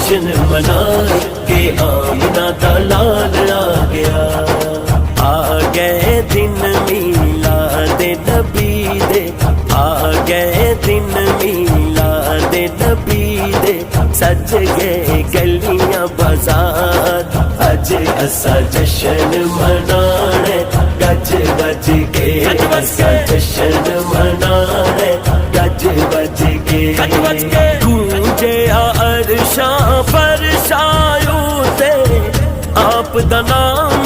जश्न मना के आमना दा लाल आ गया। आ गए दिन मीलाद नबी दे, आ गए दिन मीलाद नबी दे, सज गए गलियां बाजार, अज असा जश्न मनाने गज गज के, असा जश्न मनाने गज गज के। गूंजे अरशां फरशायों ते आप दा नाम